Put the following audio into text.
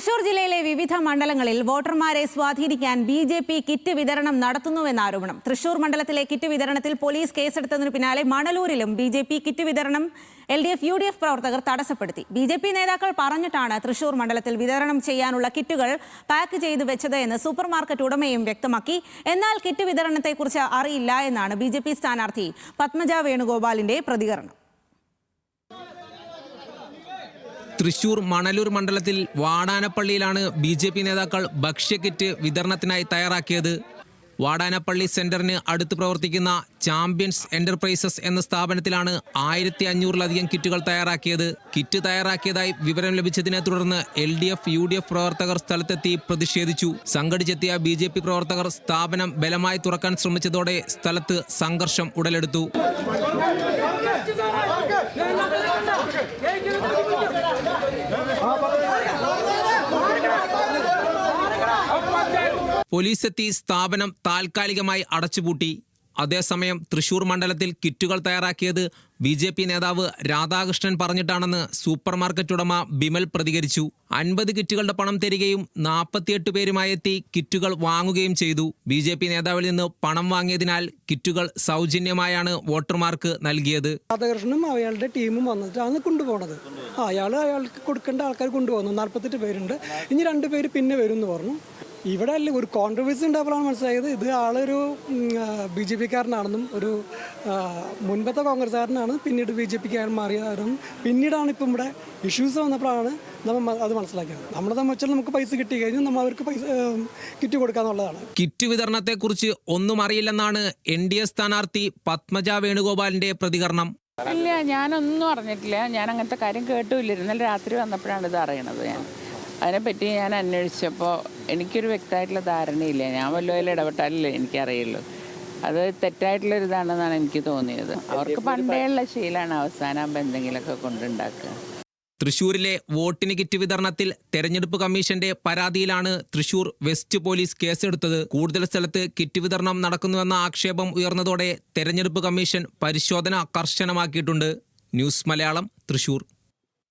തൃശൂർ ജില്ലയിലെ വിവിധ മണ്ഡലങ്ങളിൽ വോട്ടർമാരെ സ്വാധീനിക്കാൻ ബിജെപി കിറ്റ് വിതരണം നടത്തുന്നുവെന്ന ആരോപണം. തൃശൂർ മണ്ഡലത്തിലെ കിറ്റ് വിതരണത്തിൽ പോലീസ് കേസെടുത്തതിനു പിന്നാലെ മണലൂരിലും ബിജെപി കിറ്റ് വിതരണം LDF UDF പ്രവർത്തകർ തടസ്സപ്പെടുത്തി. ബിജെപി നേതാക്കൾ പറഞ്ഞിട്ടാണ് തൃശൂർ മണ്ഡലത്തിൽ വിതരണം ചെയ്യാനുള്ള കിറ്റുകൾ പാക്ക് ചെയ്തു വെച്ചത് എന്ന് സൂപ്പർ മാർക്കറ്റ് ഉടമയും വ്യക്തമാക്കി. എന്നാൽ കിറ്റ് വിതരണത്തെക്കുറിച്ച് അറിയില്ല എന്നാണ് ബിജെപി സ്ഥാനാർത്ഥി പത്മജ വേണുഗോപാലിന്റെ പ്രതികരണം. തൃശൂർ മണലൂർ മണ്ഡലത്തിൽ വാടാനപ്പള്ളിയിലാണ് BJP നേതാക്കൾ ഭക്ഷ്യക്കിറ്റ് വിതരണത്തിനായി തയ്യാറാക്കിയത്. വാടാനപ്പള്ളി സെന്ററിന് അടുത്ത് പ്രവർത്തിക്കുന്ന ചാമ്പ്യൻസ് എന്റർപ്രൈസസ് എന്ന സ്ഥാപനത്തിലാണ് 1500-ലധികം കിറ്റുകൾ തയ്യാറാക്കിയത്. കിറ്റ് തയ്യാറാക്കിയതായി വിവരം ലഭിച്ചതിനെ തുടർന്ന് LDF UDF പ്രവർത്തകർ സ്ഥലത്തെത്തി പ്രതിഷേധിച്ചു. സംഘടിച്ചെത്തിയ BJP പ്രവർത്തകർ സ്ഥാപനം ബലമായി തുറക്കാൻ ശ്രമിച്ചതോടെ സ്ഥലത്ത് സംഘർഷം ഉടലെടുത്തു. പോലീസ് എത്തി സ്ഥാപനം താൽക്കാലികമായി അടച്ചുപൂട്ടി. അതേസമയം തൃശൂർ മണ്ഡലത്തിൽ കിറ്റുകൾ തയ്യാറാക്കിയത് BJP നേതാവ് രാധാകൃഷ്ണൻ പറഞ്ഞിട്ടാണെന്ന് സൂപ്പർ മാർക്കറ്റ് ഉടമ ബിമൽ പ്രതികരിച്ചു. 50 കിറ്റുകളുടെ പണം തരികയും 48 പേരുമായി എത്തി കിറ്റുകൾ വാങ്ങുകയും ചെയ്തു. BJP നേതാവിൽ നിന്ന് പണം വാങ്ങിയതിനാൽ കിറ്റുകൾ സൗജന്യമായാണ് വോട്ടർമാർക്ക് നൽകിയത്. രാധാകൃഷ്ണനും അയാളുടെ ടീമും വന്നിട്ടാണ് കൊണ്ടുപോകുന്നത്. അയാൾക്ക് കൊടുക്കേണ്ട ആൾക്കാർ കൊണ്ടുപോകുന്നു. 48 പേരുണ്ട്. ഇനി 2 പേര് പിന്നെ വരും എന്ന് പറഞ്ഞു. ഇവിടെ അല്ലേ ഒരു കോൺട്രവേഴ്സി ഉണ്ടായപ്പോഴാണ് മനസ്സിലായത് ഇത് ആളൊരു BJP-കാരനാണെന്നും ഒരു മുൻപത്തെ കോൺഗ്രസ്സുകാരനാണ് പിന്നീട് BJP-കാരൻ മാറിയതാണെന്നും പിന്നീടാണ് ഇപ്പം ഇവിടെ ഇഷ്യൂസ് വന്നപ്പോഴാണ് നമ്മൾ അത് മനസ്സിലാക്കിയത്. നമ്മളെ സംബന്ധിച്ചാൽ നമുക്ക് പൈസ കിട്ടി കഴിഞ്ഞാൽ നമ്മൾ അവർക്ക് പൈസ കിറ്റ് കൊടുക്കാന്നുള്ളതാണ്. കിറ്റ് വിതരണത്തെക്കുറിച്ച് ഒന്നും അറിയില്ലെന്നാണ് NDA സ്ഥാനാർത്ഥി പത്മജ വേണുഗോപാലിന്റെ പ്രതികരണം. ഇല്ല, ഞാനൊന്നും അറിഞ്ഞിട്ടില്ല. ഞാൻ അങ്ങനത്തെ കാര്യം കേട്ടുമില്ല. ഇന്നലെ രാത്രി വന്നപ്പോഴാണ് ഇത് അറിയണത്. അതിനെപ്പറ്റി ഞാൻ അന്വേഷിച്ചപ്പോൾ എനിക്കൊരു വ്യക്തമായിട്ടുള്ള ധാരണയില്ല. ഞാൻ വല്ലതും ഇടപെട്ടാലല്ലേ എനിക്കറിയുള്ളൂ. അത് തെറ്റായിട്ടുള്ളൊരിതാണെന്നാണ് എനിക്ക് തോന്നിയത്. അവർക്ക് പണ്ടേയുള്ള ശീലമാണ് അവസാനം എന്തെങ്കിലുമൊക്കെ കൊണ്ടുണ്ടാക്കുക. തൃശൂരിലെ വോട്ടിന് കിറ്റ് വിതരണത്തിൽ തെരഞ്ഞെടുപ്പ് കമ്മീഷന്റെ പരാതിയിലാണ് തൃശൂർ വെസ്റ്റ് പോലീസ് കേസെടുത്തത്. കൂടുതൽ സ്ഥലത്ത് കിറ്റ് വിതരണം നടക്കുന്നുവെന്ന ആക്ഷേപം ഉയർന്നതോടെ തെരഞ്ഞെടുപ്പ് കമ്മീഷൻ പരിശോധന കർശനമാക്കിയിട്ടുണ്ട്. ന്യൂസ് മലയാളം, തൃശൂർ.